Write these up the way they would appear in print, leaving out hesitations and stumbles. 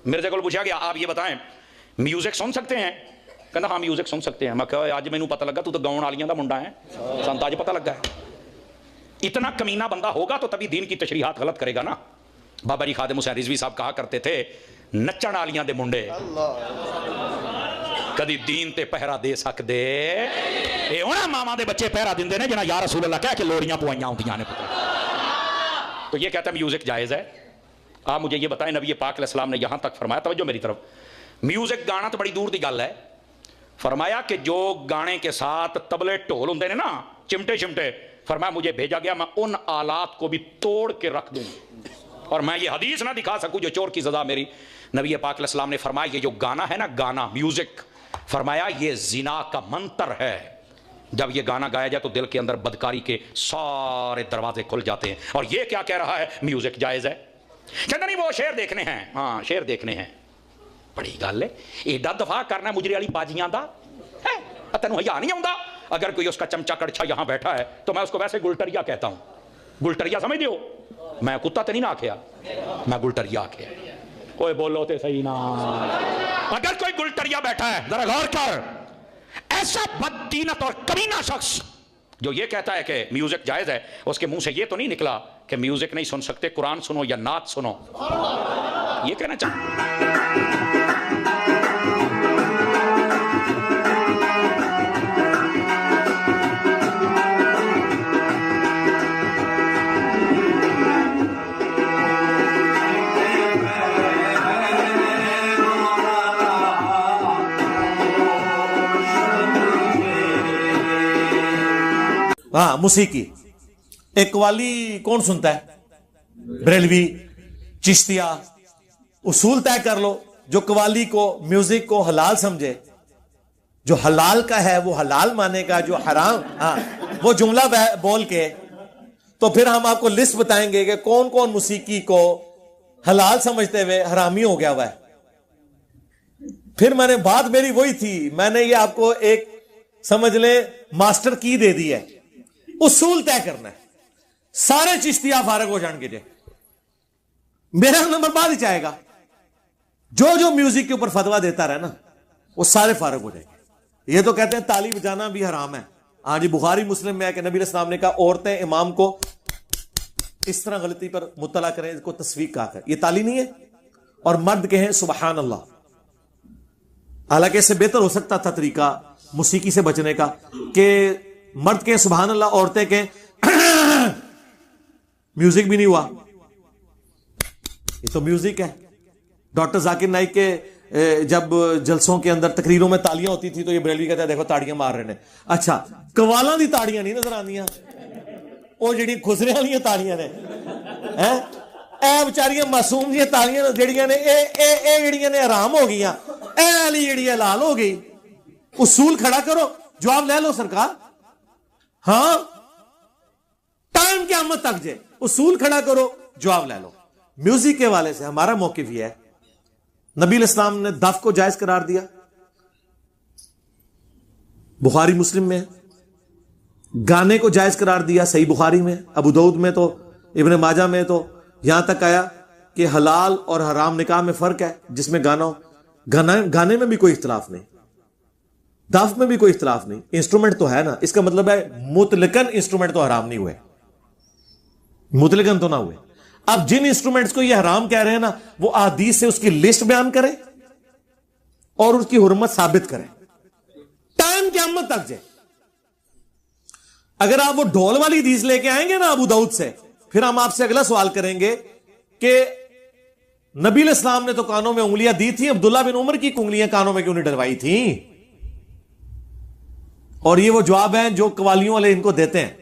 میرے کو پوچھا گیا آپ یہ بتائیں میوزک سن سکتے ہیں؟ کہنا ہاں میوزک سن سکتے ہیں. میں کہا اج مینوں پتہ لگا تو گاؤن والیاں دا منڈا ہے, سن تو اج پتہ لگا ہے. اتنا کمینہ بندہ ہوگا تو تبھی دین کی تشریحات غلط کرے گا نا. بابا جی خادم حسین رضوی صاحب کہا کرتے تھے نچن والیاں دے منڈے کدی دین تے پہرا دے سکدے اے ہونا ماما دے بچے پہرا دیندے نے جنہاں یا رسول اللہ کہہ کے لوڑیاں پوائیاں ہوندیاں نے. تو یہ کہتا ہے میوزک جائز ہے. آپ مجھے یہ بتائیں نبی پاک علیہ السلام نے یہاں تک فرمایا, توجہ میری طرف, میوزک گانا تو بڑی دور دی گل ہے, فرمایا کہ جو گانے کے ساتھ تبلے ٹھول ہوندے نے نا, چمٹے شمٹے, فرمایا مجھے بھیجا گیا میں ان آلات کو بھی توڑ کے رکھ دوں اور میں یہ حدیث نہ دکھا سکوں جو چور کی سزا میری. نبی پاک علیہ السلام نے فرمایا یہ جو گانا ہے نا, گانا میوزک, فرمایا یہ زنا کا منتر ہے. جب یہ گانا گایا جائے تو دل کے اندر بدکاری کے سارے دروازے کھل جاتے ہیں. اور یہ کیا کہہ رہا ہے میوزک جائز ہے. کہتا نہیں وہ شعر دیکھنے ہیں, ہاں شعر دیکھنے ہیں. بڑی گل ہے, ایڈا دفاع کرنا ہے مجرے والی باجیاں دا ہے, تینوں حیا نہیں آوندا. اگر کوئی اس کا چمچا کڑچھا یہاں بیٹھا ہے تو میں اس کو ویسے گلٹریا کہتا ہوں. گلٹریا سمجھ دیو, میں کتا تے نہیں نہ آکھیا, میں گلٹریا آکھیا. اوے بولو تے صحیح نا. اگر کوئی گلٹریا بیٹھا ہے ذرا غور کر, ایسا بددینت اور کمینہ شخص جو یہ کہتا ہے کہ میوزک جائز ہے, اس کے منہ سے یہ تو نہیں نکلا کہ میوزک نہیں سن سکتے, قرآن سنو یا نعت سنو, یہ کہنا چاہتا. ہاں موسیقی, ایک قوالی کون سنتا ہے؟ بریلوی, چشتیہ. اصول طے کر لو, جو قوالی کو میوزک کو حلال سمجھے, جو حلال کا ہے وہ حلال مانے گا, جو حرام ہاں وہ جملہ بول کے. تو پھر ہم آپ کو لسٹ بتائیں گے کہ کون کون موسیقی کو حلال سمجھتے ہوئے حرامی ہو گیا ہوا ہے. پھر میں نے بات میری وہی تھی, میں نے یہ آپ کو ایک سمجھ لیں ماسٹر کی دے دی ہے. اصول طے کرنا ہے, سارے چشتیہ فارغ ہو جان گے جے, میرا نمبر بعد ہی چاہے گا. جو میوزک کے اوپر فتوا دیتا رہے نا وہ سارے فارغ ہو جائیں گے. یہ تو کہتے ہیں تالی بجانا بھی حرام ہے. ہاں جی, بخاری مسلم میں ہے کہ نبی علیہ السلام نے کہا عورتیں امام کو اس طرح غلطی پر مطلع کریں, اس کو تسویق کہا کر, یہ تالی نہیں ہے. اور مرد کہیں سبحان اللہ. حالانکہ اس سے بہتر ہو سکتا تھا طریقہ موسیقی سے بچنے کا کہ مرد کہیں سبحان اللہ, عورتیں کہیں میوزک بھی نہیں ہوا, یہ تو میوزک ہے. ڈاکٹر ذاکر نائک کے جب جلسوں کے اندر تقریروں میں تالیاں ہوتی تھی تو یہ بریلوی کہتا ہے دیکھو تاڑیاں مار رہے ہیں. اچھا قوالاں دی تاڑیاں نہیں نظر آندیاں, وہ جڑی خسرے والی تاڑیاں نے, اے بیچاریاں معصوم دی تاڑیاں جڑیاں نے اے جڑیاں نے حرام ہو گئیاں, اے والی جڑی حلال ہو گئی. اصول کھڑا کرو, جواب لے لو سرکار. ہاں ٹائم قیامت تک جے, اصول کھڑا کرو, جواب لے لو. میوزک کے والے سے ہمارا موقف یہ ہے, نبی علیہ السلام نے دف کو جائز قرار دیا, بخاری مسلم میں. گانے کو جائز قرار دیا, صحیح بخاری میں, ابو داؤد میں, تو ابن ماجہ میں, تو یہاں تک آیا کہ حلال اور حرام نکاح میں فرق ہے جس میں گانا ہو. گانے میں بھی کوئی اختلاف نہیں, دف میں بھی کوئی اختلاف نہیں. انسٹرومنٹ تو ہے نا, اس کا مطلب ہے مطلقاً انسٹرومنٹ تو حرام نہیں ہوئے, مطلقاً تو نہ ہوئے. اب جن انسٹرومنٹس کو یہ حرام کہہ رہے ہیں نا, وہ احادیث سے اس کی لسٹ بیان کریں اور اس کی حرمت ثابت کریں, ٹائم قیامت تک جائے. اگر آپ وہ ڈھول والی حدیث لے کے آئیں گے نا ابو داؤد سے, پھر ہم آپ سے اگلا سوال کریں گے کہ نبی علیہ السلام نے تو کانوں میں انگلیاں دی تھیں, عبداللہ بن عمر کی انگلیاں کانوں میں کیوں نہیں ڈلوائی تھیں؟ اور یہ وہ جواب ہیں جو قوالیوں والے ان کو دیتے ہیں.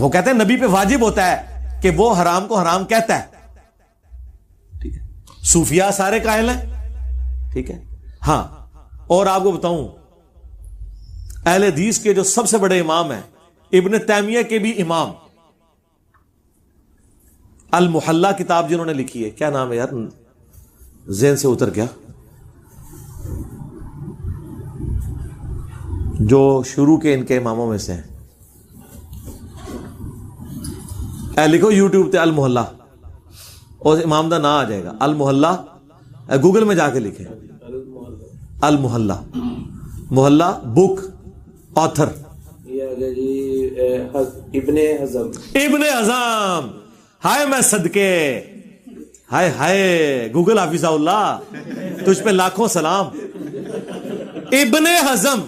وہ کہتے ہیں نبی پہ واجب ہوتا ہے کہ وہ حرام کو حرام کہتا ہے. ٹھیک ہے, صوفیاء سارے قائل ہیں. ٹھیک ہے, ہاں. اور آپ کو بتاؤں, اہل حدیث کے جو سب سے بڑے امام ہیں, ابن تیمیہ کے بھی امام, المحلہ کتاب جنہوں نے لکھی ہے, کیا نام ہے یار, ذہن سے اتر گیا, جو شروع کے ان کے اماموں میں سے ہیں, لکھو یوٹیوب تے المحلہ, اور امام دا نام آ جائے گا المحلہ. گوگل میں جا کے لکھیں المحلہ. محلہ بک آتھر ابن حزم. ابن حزم. ہائے میں صدقے، ہائے ہائے گوگل حافظ اللہ تجھ پہ لاکھوں سلام. ابن حزم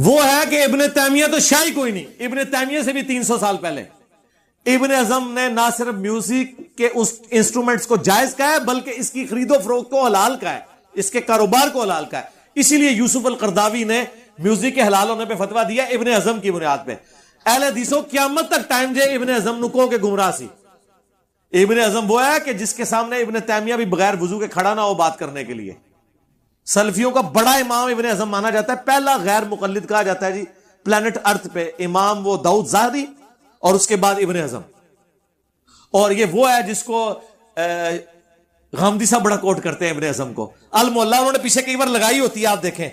وہ ہے کہ ابن تیمیہ تو شاہی کوئی نہیں، ابن تیمیہ سے بھی 300 سال پہلے. ابن حزم نے نہ صرف میوزک کے اس انسٹرومنٹس کو جائز کہا ہے بلکہ اس کی خرید و فروخت کو حلال کہا ہے، اس کے کاروبار کو حلال کہا ہے. اسی لیے یوسف القرداوی نے میوزک کے حلال ہونے پہ فتویٰ دیا ابن حزم کی بنیاد پہ. اہل حدیثوں قیامت تک ٹائم جے ابن حزم نکو کے گمراہ سی. ابن حزم وہ ہے کہ جس کے سامنے ابن تیمیہ بھی بغیر وضو کے کھڑا نہ ہو بات کرنے کے لیے. سلفیوں کا بڑا امام ابن حزم مانا جاتا ہے، پہلا غیر مقلد کہا جاتا ہے جی پلانٹ ارتھ پہ. امام وہ داؤد ظاہری اور اس کے بعد ابن حزم. اور یہ وہ ہے جس کو غامدی صاحب بڑا کوٹ کرتے ہیں ابن حزم کو. المحلہ انہوں نے پیچھے کئی بار لگائی ہوتی ہے، آپ دیکھیں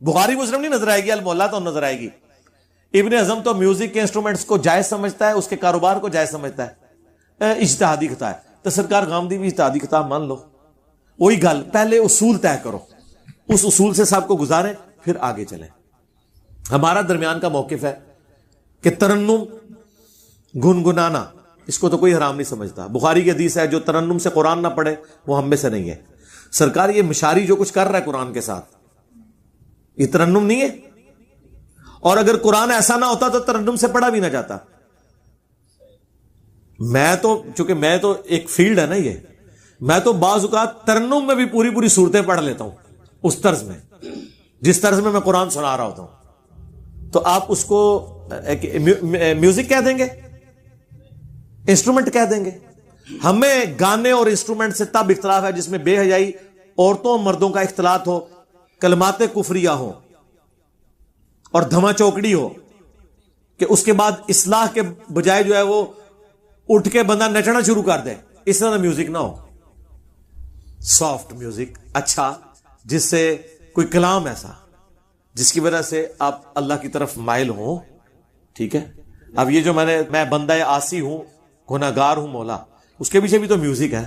بخاری مسلم نہیں نظر آئے گی، المحلہ تو نظر آئے گی. ابن حزم تو میوزک کے انسٹرومنٹس کو جائز سمجھتا ہے، اس کے کاروبار کو جائز سمجھتا ہے. اجتہادی خطا ہے تو سرکار غامدی بھی اجتہادی خطا مان لو. وہی گل، پہلے اصول طے کرو، اس اصول سے سب کو گزاریں پھر آگے چلیں. ہمارا درمیان کا موقف ہے کہ ترنم گنگنانا اس کو تو کوئی حرام نہیں سمجھتا. بخاری کی حدیث ہے جو ترنم سے قرآن نہ پڑھے وہ ہم میں سے نہیں ہے. سرکار یہ مشاری جو کچھ کر رہا ہے قرآن کے ساتھ یہ ترنم نہیں ہے، اور اگر قرآن ایسا نہ ہوتا تو ترنم سے پڑھا بھی نہ جاتا. چونکہ میں تو ایک فیلڈ ہے نا یہ، میں تو بعض اوقات ترنم میں بھی پوری پوری صورتیں پڑھ لیتا ہوں اس طرز میں جس طرز میں قرآن سنا رہا ہوتا ہوں. تو آپ اس کو میوزک کہہ دیں گے، انسٹرومنٹ کہہ دیں گے. ہمیں گانے اور انسٹرومنٹ سے تب اختلاف ہے جس میں بے حیائی، عورتوں اور مردوں کا اختلاط ہو، کلمات کفریہ ہو اور دھما چوکڑی ہو کہ اس کے بعد اصلاح کے بجائے جو ہے وہ اٹھ کے بندہ نچنا شروع کر دے. اس طرح میوزک نہ ہو. سافٹ میوزک اچھا، جس سے کوئی کلام ایسا جس کی وجہ سے آپ اللہ کی طرف مائل ہوں. ٹھیک ہے. اب یہ جو میں بندہ آسی ہوں، گناہگار ہوں مولا، اس کے پیچھے بھی تو میوزک ہے.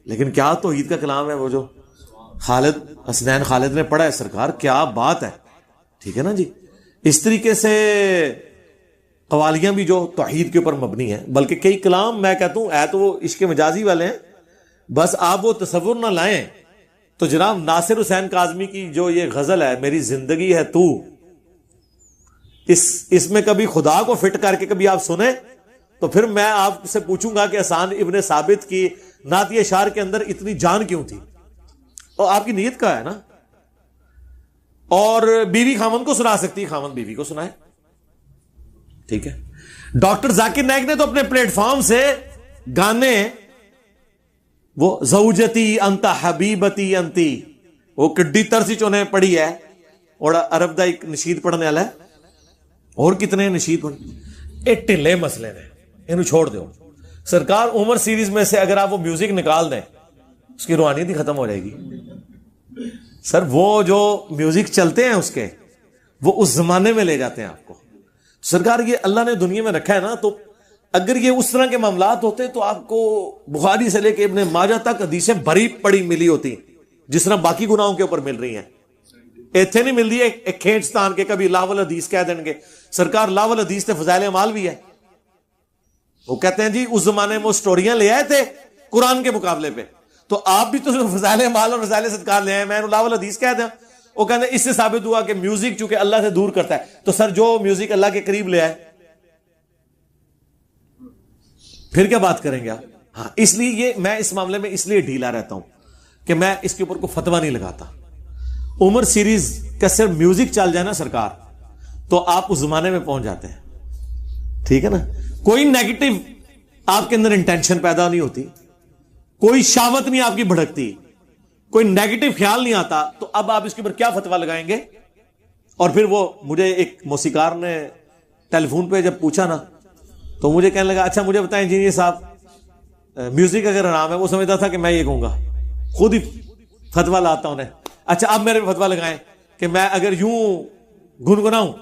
لیکن کیا توحید کا کلام ہے وہ جو خالد حسنین خالد نے پڑھا ہے سرکار، کیا بات ہے. ٹھیک ہے نا جی. اس طریقے سے قوالیاں بھی جو توحید کے اوپر مبنی ہیں، بلکہ کئی کلام میں کہتا ہوں ہے تو وہ عشق مجازی والے ہیں، بس آپ وہ تصور نہ لائیں. تو جناب ناصر حسین کاظمی کی جو یہ غزل ہے میری زندگی ہے تو، اس میں کبھی خدا کو فٹ کر کے کبھی آپ سنیں تو پھر میں آپ سے پوچھوں گا کہ حسان ابن ثابت کی نعت اشعار کے اندر اتنی جان کیوں تھی، اور آپ کی نیت کا ہے نا. اور بیوی خامن کو سنا سکتی، خامن بیوی کو سنائے. ٹھیک ہے. ڈاکٹر ذاکر نائک نے تو اپنے پلیٹ فارم سے گانے، وہ زوجتی انت حبیبتی انتی، وہ کڈی ترسی چونے پڑھی ہے، اور عرب دا ایک نشید پڑھنے والا ہے، اور کتنے نشید پڑھنے. ایک ٹلے مسئلے نے انہوں چھوڑ دو. سرکار عمر سیریز میں سے اگر آپ وہ میوزک نکال دیں اس کی روحانیت ہی ختم ہو جائے گی. سر وہ جو میوزک چلتے ہیں اس کے، وہ اس زمانے میں لے جاتے ہیں آپ کو. سرکار یہ اللہ نے دنیا میں رکھا ہے نا، تو اگر یہ اس طرح کے معاملات ہوتے تو آپ کو بخاری سے لے کے ابن ماجہ تک حدیثیں بھری پڑی ملی ہوتی جس طرح باقی گناہوں کے اوپر مل رہی ہیں. ایتھے نہیں مل رہی ہے ایک کھینچتان کے کبھی لاول حدیث کہہ دیں گے. سرکار لاول حدیث تے فضائل اعمال بھی ہے. وہ کہتے ہیں جی اس زمانے میں وہ سٹوریاں لے آئے تھے قرآن کے مقابلے پہ، تو آپ بھی تو فضائل اعمال اور فضائل صدقات لے آئے، میں لاول حدیث کہہ دیں. وہ کہتے ہیں اس سے ثابت ہوا کہ میوزک چونکہ اللہ سے دور کرتا ہے، تو سر جو میوزک اللہ کے قریب لے آئے پھر کیا بات کریں گے آپ. ہاں اس لیے یہ میں اس معاملے میں اس لیے ڈھیلا رہتا ہوں کہ میں اس کے اوپر کوئی فتویٰ نہیں لگاتا. عمر سیریز کا صرف میوزک چل جائے نا سرکار تو آپ اس زمانے میں پہنچ جاتے ہیں. ٹھیک ہے نا. کوئی نیگیٹو آپ کے اندر انٹینشن پیدا نہیں ہوتی، کوئی شہوت نہیں آپ کی بھڑکتی، کوئی نیگیٹو خیال نہیں آتا، تو اب آپ اس کے اوپر کیا فتویٰ لگائیں گے. اور پھر وہ مجھے ایک موسیقار نے ٹیلی فون پہ جب پوچھا نا تو مجھے کہنے لگا اچھا مجھے بتائیں انجینئر صاحب میوزک اگر حرام ہے، وہ سمجھتا تھا کہ میں یہ کہوں گا، خود ہی فتویٰ لاتا ہوں. اچھا اب میرے فتویٰ لگائیں کہ میں اگر یوں گنگناؤں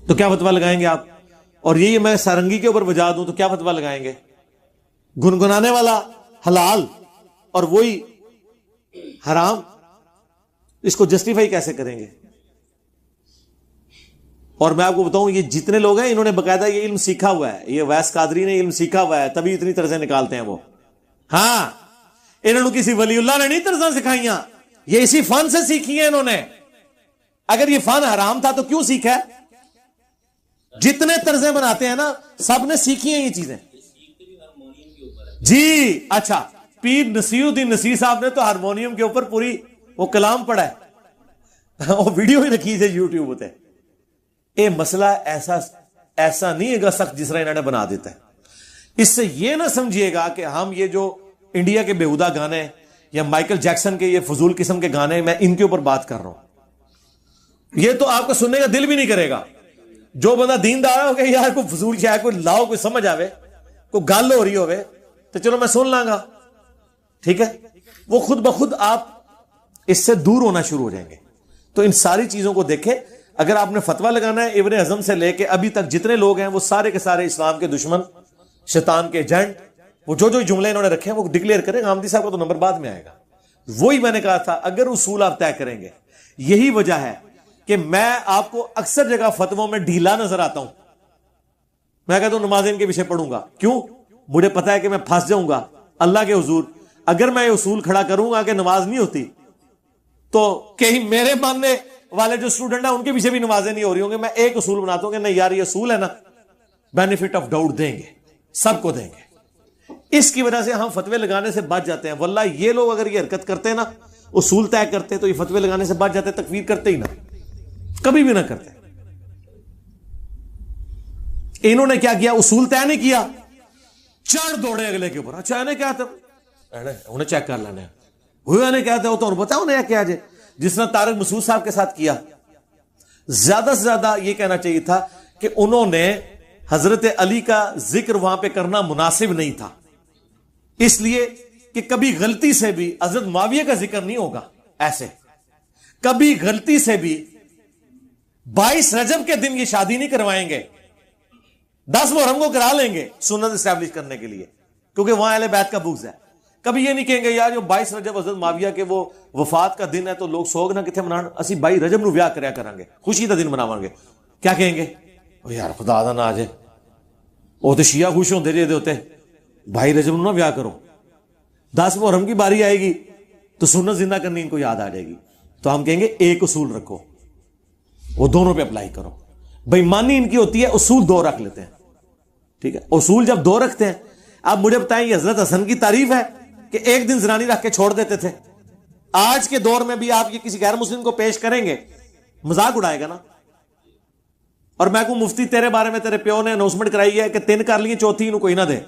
تو کیا فتوا لگائیں گے آپ؟ اور یہی میں سارنگی کے اوپر بجا دوں تو کیا فتوا لگائیں گے؟ گنگنانے والا حلال اور وہی حرام، اس کو جسٹیفائی کیسے کریں گے؟ اور میں آپ کو بتاؤں یہ جتنے لوگ ہیں انہوں نے باقاعدہ یہ علم سیکھا ہوا ہے، یہ ویس قادری نے علم سیکھا ہوا ہے، تبھی اتنی طرزیں نکالتے ہیں وہ. ہاں انہوں نے کسی ولی اللہ نے نہیں طرزیں سکھائیاں، یہ اسی فن سے سیکھی ہیں انہوں نے. اگر یہ فن حرام تھا تو کیوں سیکھا ہے؟ جتنے طرزیں بناتے ہیں نا سب نے سیکھی ہیں یہ چیزیں. جی اچھا، پیر نصیر الدین نصیر صاحب نے تو ہارمونیم کے اوپر پوری وہ کلام پڑھا ہے، وہ ویڈیو ہی رکھی ہے یوٹیوب پہ. یہ مسئلہ ایسا نہیں ہے گا سخت جس طرح انہوں نے بنا دیتا ہے. اس سے یہ نہ سمجھیے گا کہ ہم یہ جو انڈیا کے بیہودہ گانے یا مائیکل جیکسن کے یہ فضول قسم کے گانے میں ان کے اوپر بات کر رہا ہوں، یہ تو آپ کو سننے کا دل بھی نہیں کرے گا. جو بندہ دیندار ہو کہ یار کوئی فضول کیا ہے، کوئی لاؤ، کوئی سمجھ آوے، کوئی گل ہو رہی ہوئے تو چلو میں سن لاں گا، ٹھیک ہے. وہ خود بخود آپ اس سے دور ہونا شروع ہو جائیں گے. تو ان ساری چیزوں کو دیکھیں. اگر آپ نے فتویٰ لگانا ہے ابن حزم سے لے کے ابھی تک جتنے لوگ ہیں وہ سارے کے سارے اسلام کے دشمن، شیطان کے ایجنٹ، وہ جو جملے انہوں نے رکھے ہیں وہ ڈکلیئر کریں. غامدی صاحب کا تو نمبر بعد میں آئے گا. وہی میں نے کہا تھا اگر اصول آپ طے کریں گے. یہی وجہ ہے کہ میں آپ کو اکثر جگہ فتووں میں ڈھیلا نظر آتا ہوں. میں کہتا ہوں نماز ان کے پیچھے پڑھوں گا، کیوں؟ مجھے پتا ہے کہ میں پھنس جاؤں گا اللہ کے حضور. اگر میں یہ اصول کھڑا کروں گا کہ نماز نہیں ہوتی تو کہیں میرے ماننے والے جو اسٹوڈنٹ ہیں ان کے پیچھے بھی نمازیں نہیں ہو رہی ہوں گے. میں ایک اصول بناتا ہوں کہ نہیں یار یہ اصول ہے نا، بینیفٹ آف ڈاؤٹ دیں گے، سب کو دیں گے. اس کی وجہ سے ہم فتوے لگانے سے بچ جاتے ہیں. واللہ یہ لوگ اگر یہ حرکت کرتے ہیں نا، اصول طے کرتے تو یہ فتوے لگانے سے بچ جاتے، تکفیر کرتے ہی نہ، کبھی بھی نہ کرتے. انہوں نے کیا کیا؟ اصول طے نہیں کیا، چڑھ دوڑے اگلے کے اوپر. اچھا انہیں کیا تھا، انہیں چیک کر لینا ہوئے، انہیں کیا تھا وہ تو بتاؤ انہیں کیا جائے. جس نے طارق مسعود صاحب کے ساتھ کیا، زیادہ سے زیادہ یہ کہنا چاہیے تھا کہ انہوں نے حضرت علی کا ذکر وہاں پہ کرنا مناسب نہیں تھا، اس لیے کہ کبھی غلطی سے بھی حضرت معاویہ کا ذکر نہیں ہوگا. ایسے کبھی غلطی سے بھی 22 رجب کے دن یہ شادی نہیں کروائیں گے، 10 محرم کو کرا لیں گے سنت اسٹیبلش کرنے کے لیے، کیونکہ وہاں اہل بیت کا بغض ہے. کبھی یہ نہیں کہیں گے یار جو 22 رجب حضرت معاویہ کے وہ وفات کا دن ہے تو لوگ سوگ نہ کتنے منان، اسی 22 رجب نو ویاہ کریا کریں گے، خوشی کا دن مناواں گے. کیا کہیں گے؟ یار خدا دا نہ آ جائے، وہ تو شیعہ خوش ہوندے جے دے ہوتے 22 رجب نو نہ ویاہ کرو، 10 محرم کی باری آئے گی تو سنت زندہ کرنی ان کو یاد آ جائے گی. تو ہم کہیں گے ایک اصول رکھو، وہ دونوں پہ اپلائی کرو. بےایمانی ان کی ہوتی ہے اصول 2 رکھ لیتے ہیں، ٹھیک ہے. اصول جب 2 رکھتے ہیں، آپ مجھے بتائیں یہ حضرت حسن کی تعریف ہے کہ ایک دن زنانی رکھ کے چھوڑ دیتے تھے؟ آج کے دور میں بھی آپ یہ کسی غیر مسلم کو پیش کریں گے مذاق اڑائے گا نا. اور میں کو مفتی تیرے بارے میں تیرے پیو نے اناؤنسمنٹ کرائی ہے کہ 3 کر لیے، چوتھی انہوں کوئی نہ دے،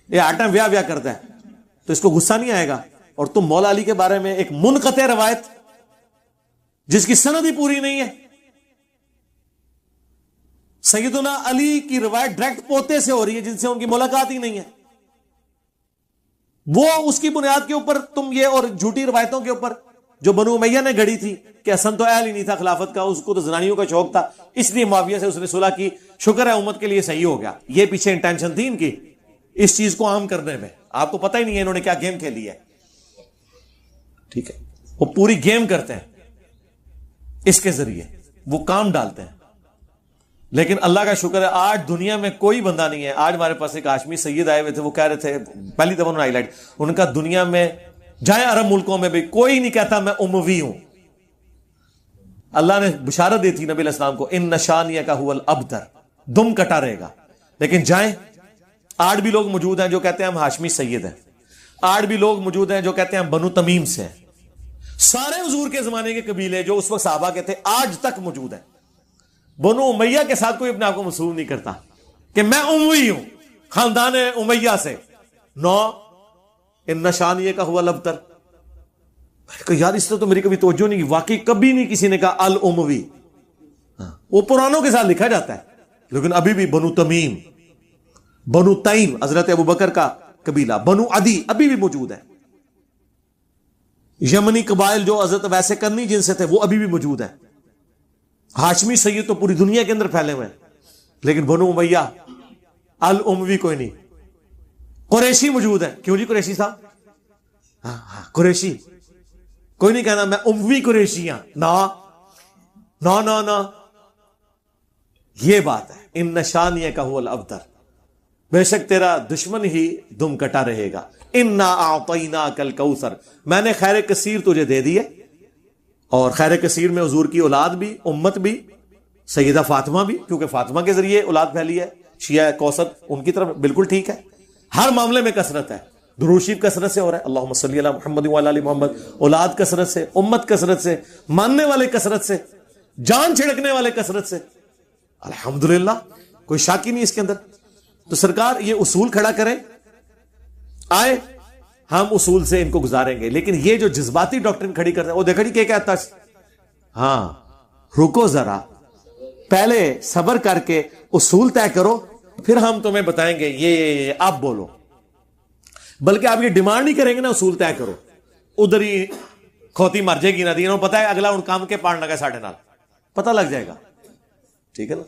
یہ ہر ٹائم ویاہ کرتا ہے، تو اس کو غصہ نہیں آئے گا. اور تم مولا علی کے بارے میں ایک منقطع روایت جس کی سند ہی پوری نہیں ہے، سیدنا علی کی روایت ڈائریکٹ پوتے سے ہو رہی ہے جن سے ان کی ملاقات ہی نہیں ہے، وہ اس کی بنیاد کے اوپر تم یہ اور جھوٹی روایتوں کے اوپر جو بنو امیہ نے گھڑی تھی کہ حسن تو اہل ہی نہیں تھا خلافت کا، اس کو تو زنانیوں کا شوق تھا، اس لیے معاویہ سے اس نے صلح کی، شکر ہے امت کے لیے صحیح ہو گیا. یہ پیچھے انٹینشن تھی ان کی اس چیز کو عام کرنے میں. آپ کو پتہ ہی نہیں ہے انہوں نے کیا گیم کھیلی ہے، ٹھیک ہے. وہ پوری گیم کرتے ہیں، اس کے ذریعے وہ کام ڈالتے ہیں. لیکن اللہ کا شکر ہے آج دنیا میں کوئی بندہ نہیں ہے. آج ہمارے پاس ایک ہاشمی سید آئے ہوئے تھے، وہ کہہ رہے تھے پہلی دفعہ ہائی لائٹ ان کا دنیا میں جائیں عرب ملکوں میں بھی کوئی نہیں کہتا میں اموی ہوں. اللہ نے بشارت دی تھی نبی علیہ السلام کو ان نشانیہ کا هو الابتر، دم کٹا رہے گا. لیکن جائیں، آج بھی لوگ موجود ہیں جو کہتے ہیں ہم ہاشمی سید ہیں، آج بھی لوگ موجود ہیں جو کہتے ہیں ہم بنو تمیم سے ہیں. سارے حضور کے زمانے کے قبیلے جو اس وقت صحابہ کے تھے آج تک موجود ہیں. بنو امیہ کے ساتھ کوئی اپنے آپ کو منسوب نہیں کرتا کہ میں اموی ہوں خاندان امیہ سے. نو ان نشانیہ کا هو الابتر. یار اس سے تو میری کبھی توجہ نہیں کی، واقعی کبھی نہیں کسی نے کہا الاموی. وہ پرانوں کے ساتھ لکھا جاتا ہے، لیکن ابھی بھی بنو تمیم، بنو تیم حضرت ابو بکر کا قبیلہ، بنو عدی ابھی بھی موجود ہے. یمنی قبائل جو حضرت ویسے کرنی جن سے تھے وہ ابھی بھی موجود ہیں. ہاشمی سید تو پوری دنیا کے اندر پھیلے ہوئے ہیں، لیکن بنو امیہ الاموی کوئی نہیں. قریشی موجود ہے، کیوں جی قریشی صاحب؟ ہاں قریشی. کوئی نہیں کہنا میں اموی قریشی ہوں، نہ یہ بات ہے. ان نشانیہ کا هو الابتر، بے شک تیرا دشمن ہی دم کٹا رہے گا. انا اعطیناک الکوثر، میں نے خیر کثیر تجھے دے دی ہے. اور خیر کثیر میں حضور کی اولاد بھی، امت بھی، سیدہ فاطمہ بھی، کیونکہ فاطمہ کے ذریعے اولاد پھیلی ہے. شیعہ کوثر ان کی طرف بالکل ٹھیک ہے. ہر معاملے میں کثرت ہے. درود شریف کثرت سے ہو رہا ہے، اللہم صلی علی محمد وعلی آل محمد. اولاد کثرت سے، امت کثرت سے، ماننے والے کثرت سے، جان چھڑکنے والے کثرت سے. الحمدللہ کوئی شک ہی نہیں اس کے اندر. تو سرکار یہ اصول کھڑا کریں، آئے ہم اصول سے ان کو گزاریں گے. لیکن یہ جو جذباتی ڈاکٹرن کھڑی کرتے ہیں، وہ دیکھا جی کیا کہتا ہے؟ ہاں رکو ذرا، پہلے صبر کر کے اصول طے کرو، پھر ہم تمہیں بتائیں گے یہ آپ بولو. بلکہ آپ یہ ڈیمانڈ نہیں کریں گے نا اصول طے کرو، ادھر ہی کھوتی مر جائے گی نا. دینوں پتا ہے اگلا ان کام کے پاڑ لگا ساڑھے نال، پتہ لگ جائے گا. ٹھیک ہے نا.